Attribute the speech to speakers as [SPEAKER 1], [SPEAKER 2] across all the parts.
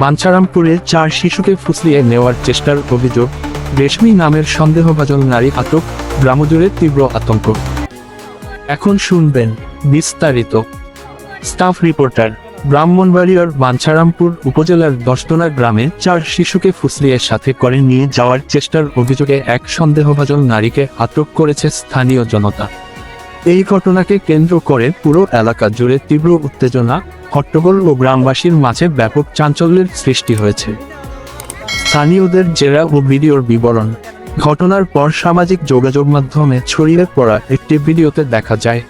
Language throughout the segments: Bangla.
[SPEAKER 1] বাঞ্ছারামপুরে 4 শিশুকে ফুসলিয়ে নেওয়ার চেষ্টার অভিযোগ, রেশমি নামের সন্দেহভাজন নারী আটক, গ্রামজুড়ে তীব্র আতঙ্ক। এখন শুনবেন বিস্তারিত। Staff reporter. ব্রাহ্মণবাড়িয়ার বাঞ্ছারামপুর উপজেলার দশদোনা গ্রামে 4 শিশুকে ফুসলিয়ে সাথে করে নিয়ে যাওয়ার চেষ্টার অভিযোগে এক সন্দেহভাজন নারীকে আটক করেছে স্থানীয় জনতা। এই ঘটনাকে কেন্দ্র করে পুরো এলাকা জুড়ে তীব্র উত্তেজনা, হট্টগোল ও গ্রামবাসীর মাঝে ব্যাপক চাঞ্চল্যের সৃষ্টি হয়েছে। স্থানীয়দের জেরা ও ভিডিওর বিবরণ। ঘটনার পর সামাজিক যোগাযোগ মাধ্যমে ছড়িয়ে পড়া একটি ভিডিওতে দেখা যায়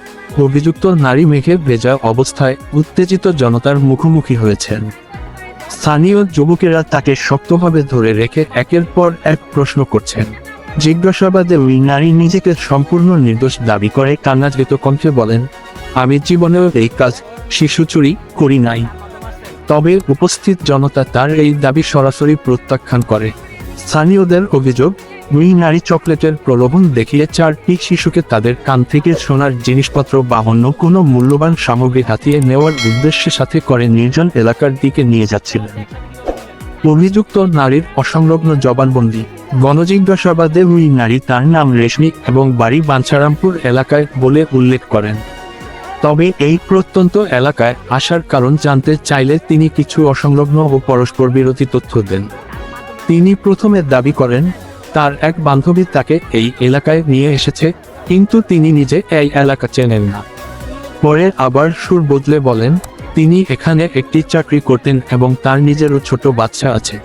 [SPEAKER 1] অভিযুক্ত নারী মেঘে ভেজা অবস্থায় উত্তেজিত জনতার মুখোমুখি হয়েছেন। স্থানীয় যুবকেরা তাকে শক্তভাবে ধরে রেখে একের পর এক প্রশ্ন করছেন। জিজ্ঞাসাবাদে ওই নারী নিজেকে সম্পূর্ণ নির্দোষ দাবি করে কান্নাজড়িত কণ্ঠে বলেন, আমি জীবনেও এই কাজ, শিশু চুরি করি নাই। তবে উপস্থিত জনতা তার এই দাবি সরাসরি প্রত্যাখ্যান করে। স্থানীয়দের অভিযোগ, ওই নারী চকলেটের প্রলোভন দেখিয়ে 4টি শিশুকে তাদের কান থেকে সোনার জিনিসপত্র বা অন্য কোনো মূল্যবান সামগ্রী হাতিয়ে নেওয়ার উদ্দেশ্যে সাথে করে নির্জন এলাকার দিকে নিয়ে যাচ্ছিলেন। অভিযুক্ত নারীর অসংলগ্ন জবানবন্দি। গণজিজ্ঞাসাবাদে ওই নারী তার নাম রেশমি এবং বাড়ি বাঞ্ছারামপুর এলাকায় বলে উল্লেখ করেন। তবে এই প্রত্যন্ত এলাকায় আসার কারণ জানতে চাইলে তিনি কিছু অসংলগ্ন ও পরস্পর বিরোধী তথ্য দেন। তিনি প্রথমে দাবি করেন তার এক বান্ধবী তাকে এই এলাকায় নিয়ে এসেছে, কিন্তু তিনি নিজে এই এলাকা চেনেন না। পরে আবার সুর বদলে বলেন তিনি এখানে একটি চাকরি করতেন এবং তার নিজেরও ছোট বাচ্চা আছে।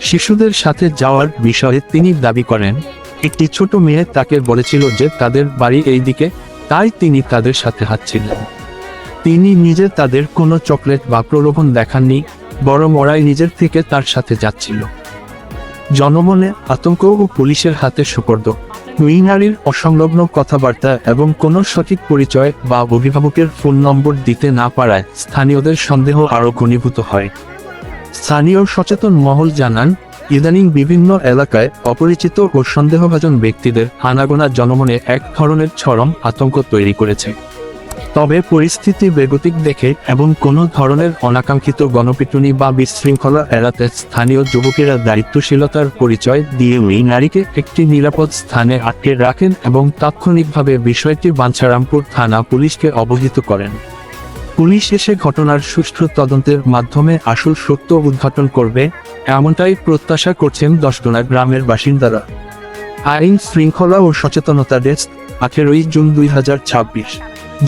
[SPEAKER 1] শিশুদের সাথে যাওয়ার বিষয়ে তিনি দাবি করেন একটি ছোট মেয়ে তাকে বলেছিল যে তাদের বাড়ি এই দিকে, তাই তিনি তাদের সাথে হাঁটছিলেন। তিনি নিজে তাদের কোনো চকলেট বা প্রলোভন দেখাননি, বরং ওরাই নিজের থেকে তার সাথে যাচ্ছিল। জনমনে আতঙ্ক ও পুলিশের হাতে সোপর্দ। ওই নারীর অসংলগ্ন কথাবার্তা এবং কোনো সঠিক পরিচয় বা অভিভাবকের ফোন নম্বর দিতে না পারায় স্থানীয়দের সন্দেহ আরও ঘনীভূত হয়। স্থানীয় সচেতন মহল জানান, ইদানিং বিভিন্ন এলাকায় অপরিচিত ও সন্দেহভাজন ব্যক্তিদের আনাগোনা জনমনে এক ধরনের চরম আতঙ্ক তৈরি করেছে। তবে পরিস্থিতি বেগতিক দেখে এবং কোনো ধরনের অনাকাঙ্ক্ষিত গণপিটুনি বা বিশৃঙ্খলা এড়াতে স্থানীয় যুবকেরা দায়িত্বশীলতার পরিচয় দিয়ে ওই নারীকে একটি নিরাপদ স্থানে আটকে রাখেন এবং তাৎক্ষণিকভাবে বিষয়টি বাঞ্ছারামপুর থানা পুলিশকে অবহিত করেন। পুলিশ এসে ঘটনার সুষ্ঠু তদন্তের মাধ্যমে আসল সত্য উদ্ঘাটন করবে, এমনটাই প্রত্যাশা করছেন দশদোনা গ্রামের বাসিন্দারা। আইন শৃঙ্খলা ও সচেতনতা ডেস্ক, 18 জুন 2026।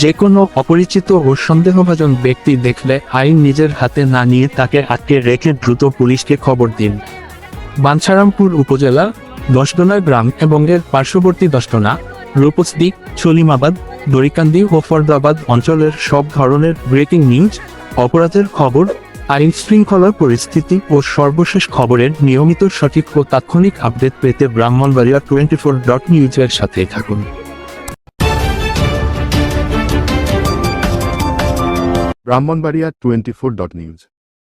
[SPEAKER 1] যে কোনো অপরিচিত ও সন্দেহভাজন ব্যক্তি দেখলে আইন নিজের হাতে না নিয়ে তাকে আটকে রেখে দ্রুত পুলিশকে খবর দিন। বাঞ্ছারামপুর উপজেলা, দশদোনা গ্রাম এবং এর পার্শ্ববর্তী দশদোনা, রূপসদি, সলিমাবাদ, দড়িকান্দি ও ফরদাবাদ অঞ্চলের সব ধরনের ব্রেকিং নিউজ, অপরাধের খবর, আইন শৃঙ্খলার পরিস্থিতি ও সর্বশেষ খবরের নিয়মিত সঠিক ও তাৎক্ষণিক আপডেট পেতে ব্রাহ্মণবাড়িয়া 24.news এর সাথে থাকুন।
[SPEAKER 2] ব্রাহ্মণবাড়িয়া 24.news